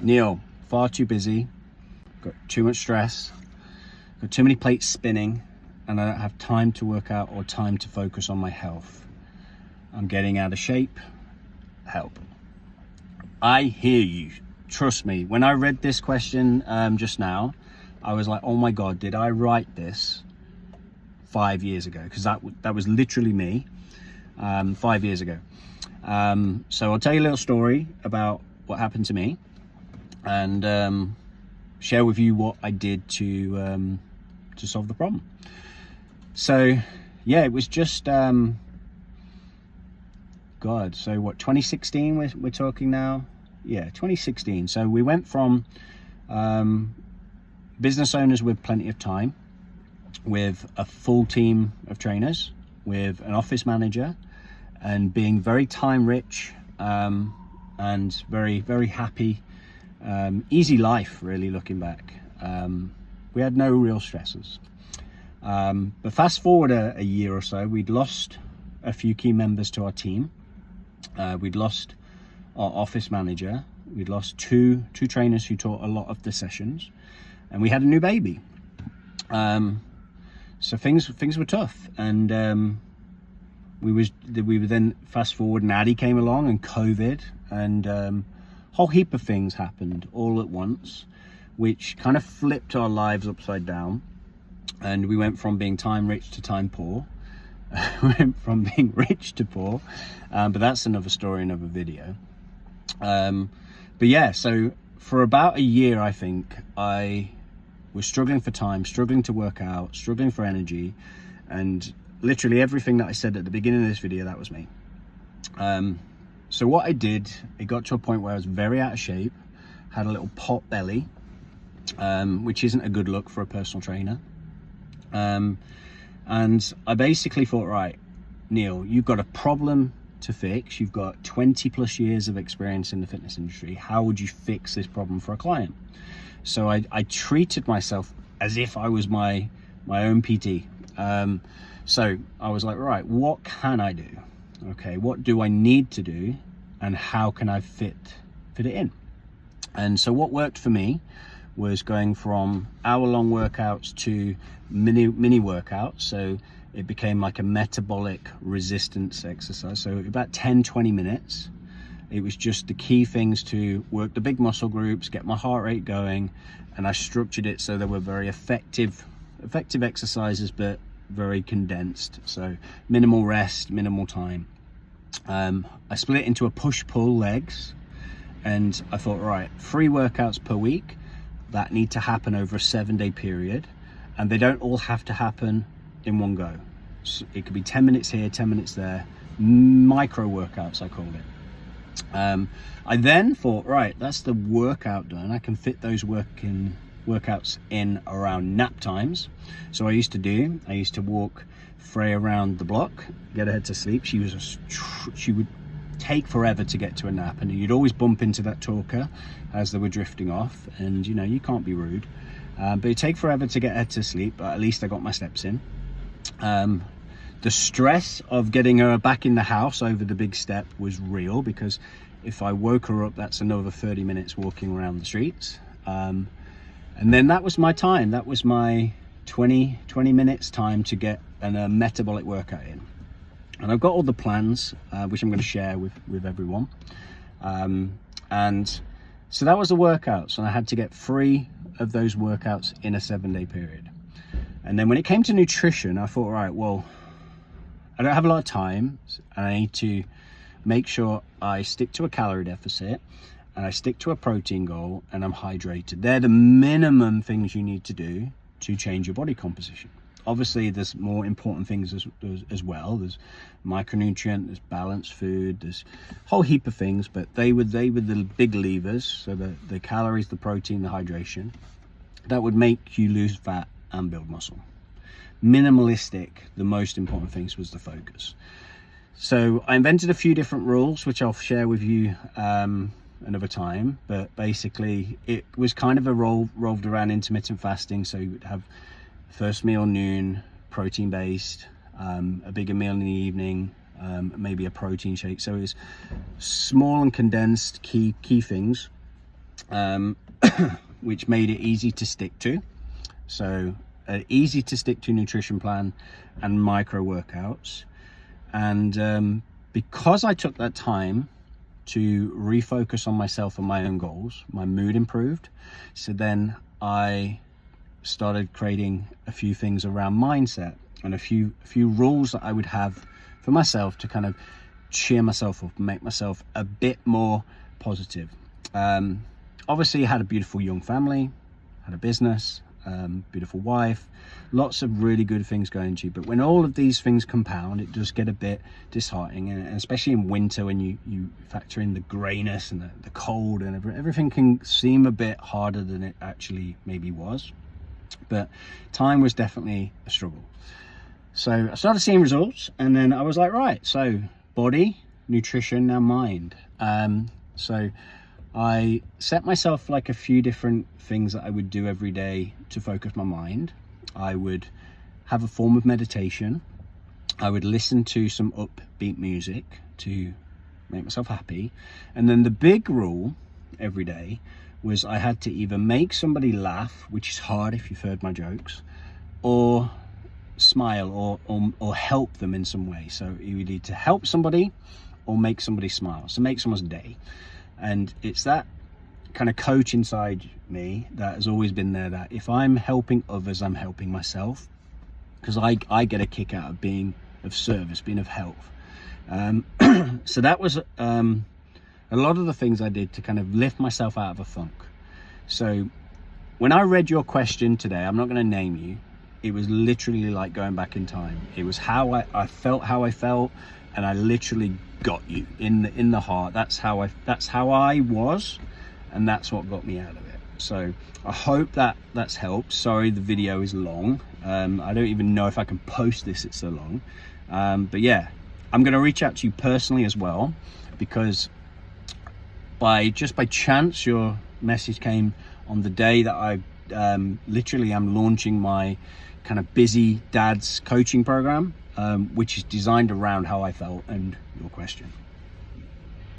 Neil, far too busy, got too much stress, got too many plates spinning, and I don't have time to work out or time to focus on my health. I'm getting out of shape. Help. I hear you. Trust me. When I read this question just now, I was like, oh my God, did I write this 5 years ago? Because that was literally me 5 years ago. So I'll tell you a little story about what happened to me and share with you what I did to solve the problem. So yeah, it was just God, so what, 2016 we're talking now? Yeah, 2016. So we went from business owners with plenty of time, with a full team of trainers, with an office manager, and being very time rich and very, very happy. Easy life, really, looking back. We had no real stresses. But fast forward a year or so, we'd lost a few key members to our team. We'd lost our office manager. We'd lost two trainers who taught a lot of the sessions, and we had a new baby. So things were tough, and we were then fast forward, and Addie came along, and COVID, and whole heap of things happened all at once, which kind of flipped our lives upside down, and we went from being time rich to time poor. We went from being rich to poor, but that's another story, another video. But yeah, so for about a year, I think I was struggling for time, struggling to work out, struggling for energy, and literally everything that I said at the beginning of this video, that was me. So what I did, it got to a point where I was very out of shape, had a little pot belly, which isn't a good look for a personal trainer. And I basically thought, right, Neil, you've got a problem to fix. You've got 20 plus years of experience in the fitness industry. How would you fix this problem for a client? So I treated myself as if I was my own PT. So I was like, right, what can I do? Okay, what do I need to do, and how can I fit it in? And so what worked for me was going from hour-long workouts to mini workouts. So it became like a metabolic resistance exercise. So about 10-20 minutes. It was just the key things to work the big muscle groups, get my heart rate going, and I structured it so they were very effective exercises, but very condensed. So minimal rest, minimal time. I split it into a push-pull legs, and I thought, right, 3 workouts per week that need to happen over a 7-day period, and they don't all have to happen in one go. So it could be 10 minutes here, 10 minutes there, micro workouts, I called it. I then thought, right, that's the workout done. I can fit those workouts in around nap times. So I used to walk Freya around the block, get her to sleep. She would take forever to get to a nap, and you'd always bump into that talker as they were drifting off, and you know, you can't be rude, but it'd take forever to get her to sleep, but at least I got my steps in. The stress of getting her back in the house over the big step was real, because if I woke her up, that's another 30 minutes walking around the streets. And then that was my time. That was my 20 minutes time to get a metabolic workout in. And I've got all the plans, which I'm going to share with everyone. And so that was the workouts, and I had to get 3 of those workouts in a 7-day period. And then when it came to nutrition, I thought, right, well, I don't have a lot of time, and I need to make sure I stick to a calorie deficit, and I stick to a protein goal, and I'm hydrated. They're the minimum things you need to do to change your body composition. Obviously, there's more important things as well. There's micronutrient, there's balanced food, there's a whole heap of things, but they were the big levers. So the calories, the protein, the hydration, that would make you lose fat and build muscle. Minimalistic, the most important things was the focus. So I invented a few different rules, which I'll share with you another time, but basically it was kind of revolved around intermittent fasting. So you would have first meal noon, protein based, a bigger meal in the evening, maybe a protein shake. So it's small and condensed key things. which made it easy to stick to. So easy to stick to nutrition plan and micro workouts. And because I took that time to refocus on myself and my own goals, my mood improved. So then I started creating a few things around mindset and a few rules that I would have for myself to kind of cheer myself up and make myself a bit more positive. Obviously, I had a beautiful young family, had a business, beautiful wife, lots of really good things going to you. But when all of these things compound, it does get a bit disheartening, and especially in winter when you factor in the grayness and the cold, and everything can seem a bit harder than it actually maybe was. But time was definitely a struggle. So I started seeing results, and then I was like, right, so body, nutrition, now mind. So I set myself like a few different things that I would do every day to focus my mind. I would have a form of meditation. I would listen to some upbeat music to make myself happy. And then the big rule every day was I had to either make somebody laugh, which is hard if you've heard my jokes, or smile or help them in some way. So you need to help somebody or make somebody smile. So make someone's day. And it's that kind of coach inside me that has always been there, that if I'm helping others, I'm helping myself, because I get a kick out of being of service, being of help. So that was a lot of the things I did to kind of lift myself out of a funk. So when I read your question today, I'm not going to name you, it was literally like going back in time. It was how I felt, and I literally got you in the heart. That's how I was, and that's what got me out of it. So I hope that's helped. Sorry the video is long. I don't even know if I can post this, it's so long. But yeah, I'm going to reach out to you personally as well, because by chance your message came on the day that I literally am launching my kind of busy dad's coaching program, which is designed around how I felt and your question.